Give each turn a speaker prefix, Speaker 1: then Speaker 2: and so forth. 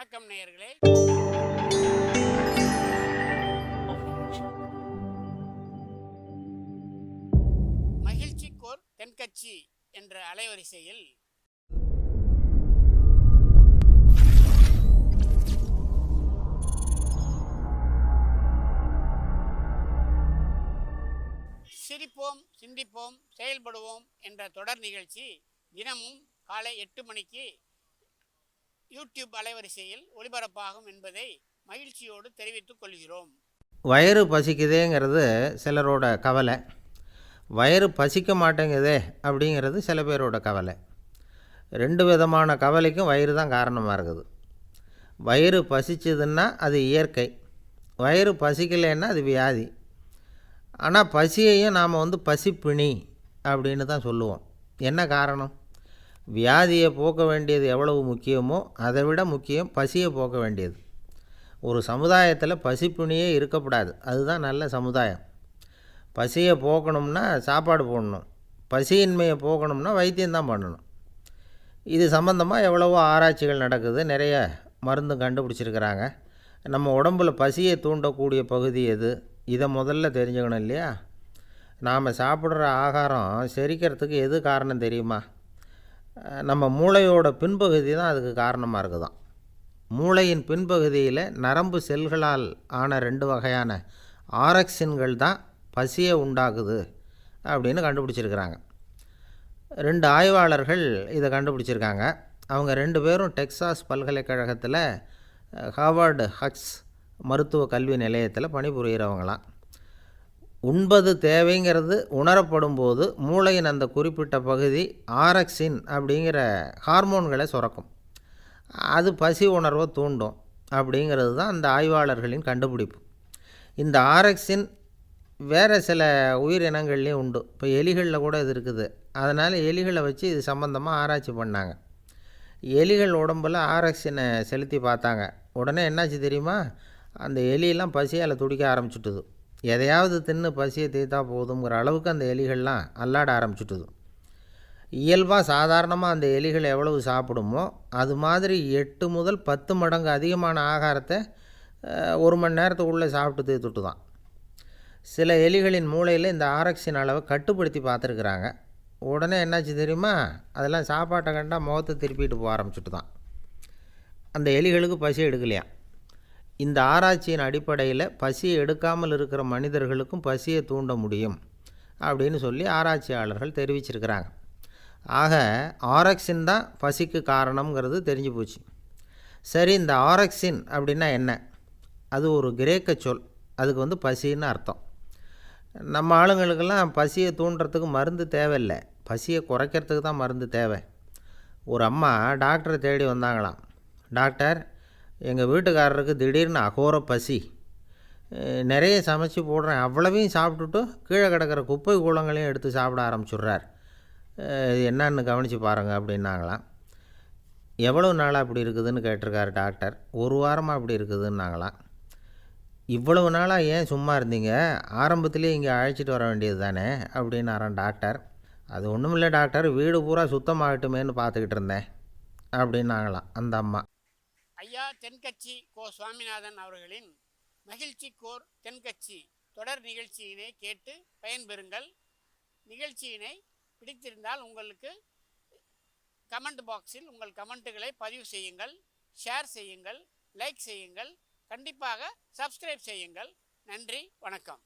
Speaker 1: வணக்கம் நேயர்களே. மகிழ்ச்சிக்கோர் தென்கட்சி என்ற அலைவரிசையில் சிரிப்போம், சிந்திப்போம், செயல்படுவோம் என்ற தொடர் நிகழ்ச்சி தினமும் காலை 8 மணிக்கு யூடியூப் அலைவரிசையில் ஒளிபரப்பாகும் என்பதை மகிழ்ச்சியோடு தெரிவித்துக் கொள்கிறோம்.
Speaker 2: வயிறு பசிக்குதேங்கிறது சிலரோட கவலை, வயிறு பசிக்க மாட்டேங்குதே அப்படிங்கிறது சில பேரோட கவலை. 2 விதமான கவலைக்கும் வயிறு தான் காரணமாக இருக்குது. வயிறு பசிச்சதுன்னா அது இயற்கை, வயிறு பசிக்கலைன்னா அது வியாதி. ஆனால் பசியையும் நாம் பசிப்பிணி அப்படின்னு தான் சொல்லுவோம். என்ன காரணம்? வியாதியை போக்க வேண்டியது எவ்வளவு முக்கியமோ அதை விட முக்கியம் பசியை போக்க வேண்டியது. ஒரு சமுதாயத்தில் பசிப்பிணியே இருக்கக்கூடாது, அதுதான் நல்ல சமுதாயம். பசியை போக்கணும்னா சாப்பாடு போடணும், பசியின்மையை போக்கணும்னா வைத்தியம்தான் பண்ணணும். இது சம்பந்தமாக எவ்வளவோ ஆராய்ச்சிகள் நடக்குது, நிறைய மருந்து கண்டுபிடிச்சிருக்கிறாங்க. நம்ம உடம்பில் பசியை தூண்டக்கூடிய பகுதி எது, இதை முதல்ல தெரிஞ்சுக்கணும் இல்லையா? நாம் சாப்பிட்ற ஆகாரம் செரிக்கிறதுக்கு எது காரணம் தெரியுமா? நம்ம மூளையோட பின்பகுதி தான் அதுக்கு காரணமாக இருக்குதாம். மூளையின் பின்பகுதியில் நரம்பு செல்களால் ஆன 2 வகையான ஆரக்சின்கள் தான் பசியை உண்டாக்குது அப்படின்னு கண்டுபிடிச்சிருக்கிறாங்க. 2 ஆய்வாளர்கள் இதை கண்டுபிடிச்சிருக்காங்க. அவங்க 2 பேரும் டெக்சாஸ் பல்கலைக்கழகத்தில் ஹார்வர்டு ஹக்ஸ் மருத்துவ கல்வி நிலையத்தில் பணிபுரிகிறவங்களாம். உண்பது தேவைங்கிறது உணரப்படும் போது மூளையின் அந்த குறிப்பிட்ட பகுதி ஆரக்சின் அப்படிங்கிற ஹார்மோன்களை சுரக்கும். அது பசி உணர்வை தூண்டும் அப்படிங்கிறது தான் அந்த ஆய்வாளர்களின் கண்டுபிடிப்பு. இந்த ஆரக்சின் வேறு சில உயிரினங்கள்லேயும் உண்டு. இப்போ எலிகளில் கூட இது இருக்குது. அதனால் எலிகளை வச்சு இது சம்மந்தமாக ஆராய்ச்சி பண்ணாங்க. எலிகள் உடம்பில் ஆரக்சினை செலுத்தி பார்த்தாங்க. உடனே என்னாச்சு தெரியுமா? அந்த எலியெல்லாம் பசியால் துடிக்க ஆரம்பிச்சுட்டுது. எதையாவது தின்னு பசியை தீர்த்தா போதுங்கிற அளவுக்கு அந்த எலிகள்லாம் அல்லாட ஆரம்பிச்சுட்டுது. இயல்பாக சாதாரணமாக அந்த எலிகள் எவ்வளவு சாப்பிடுமோ அது மாதிரி 8 முதல் 10 மடங்கு அதிகமான ஆகாரத்தை 1 மணி நேரத்துக்குள்ளே சாப்பிட்டு தீர்த்துட்டு தான். சில எலிகளின் மூளையில் இந்த ஆரக்சின் அளவை கட்டுப்படுத்தி பார்த்துருக்குறாங்க. உடனே என்னாச்சு தெரியுமா? அதெல்லாம் சாப்பாட்டை கண்டால் முகத்தை திருப்பிட்டு போக ஆரம்பிச்சுட்டு தான். அந்த எலிகளுக்கு பசி எடுக்கலையாம். இந்த ஆராய்ச்சியின் அடிப்படையில் பசியை எடுக்காமல் இருக்கிற மனிதர்களுக்கும் பசியை தூண்ட முடியும் அப்படின்னு சொல்லி ஆராய்ச்சியாளர்கள் தெரிவிச்சிருக்கிறாங்க. ஆக ஆரக்சின் தான் பசிக்கு காரணம்ங்கிறது தெரிஞ்சு போச்சு. சரி, இந்த ஆரக்சின் அப்படின்னா என்ன? அது ஒரு கிரேக்க சொல். அதுக்கு பசின்னு அர்த்தம். நம்ம ஆளுங்களுக்கெல்லாம் பசியை தூண்டுறதுக்கு மருந்து தேவையில்லை, பசியை குறைக்கிறதுக்கு தான் மருந்து தேவை. ஒரு அம்மா டாக்டரை தேடி வந்தாங்களாம். டாக்டர், எங்கள் வீட்டுக்காரருக்கு திடீர்னு அகோர பசி, நிறைய சமைச்சு போடுறேன், அவ்வளவையும் சாப்பிட்டுட்டு கீழே கிடக்கிற குப்பை கூலங்களையும் எடுத்து சாப்பிட ஆரம்பிச்சுட்றார், என்னன்னு கவனித்து பாருங்கள் அப்படின்னாங்களாம். எவ்வளோ நாளாக அப்படி இருக்குதுன்னு கேட்டிருக்காரு டாக்டர். 1 வாரமாக அப்படி இருக்குதுன்னாங்களாம். இவ்வளவு நாளாக ஏன் சும்மா இருந்தீங்க? ஆரம்பத்திலே இங்கே அழைச்சிட்டு வர வேண்டியது தானே அப்படின்னாரான் டாக்டர். அது ஒன்றும் இல்லை டாக்டர், வீடு பூரா சுத்தமாகட்டுமேன்னு பார்த்துக்கிட்டு இருந்தேன் அப்படின்னாங்களாம் அந்த அம்மா.
Speaker 1: ஐயா தென்கட்சி கோ சுவாமிநாதன் அவர்களின் மகிழ்ச்சிக்கோர் தென்கட்சி தொடர் நிகழ்ச்சியினை கேட்டு பயன்பெறுங்கள். நிகழ்ச்சியினை பிடித்திருந்தால் உங்களுக்கு கமெண்ட் பாக்ஸில் உங்கள் கமெண்ட்டுகளை பதிவு செய்யுங்கள், ஷேர் செய்யுங்கள், லைக் செய்யுங்கள், கண்டிப்பாக சப்ஸ்கிரைப் செய்யுங்கள். நன்றி, வணக்கம்.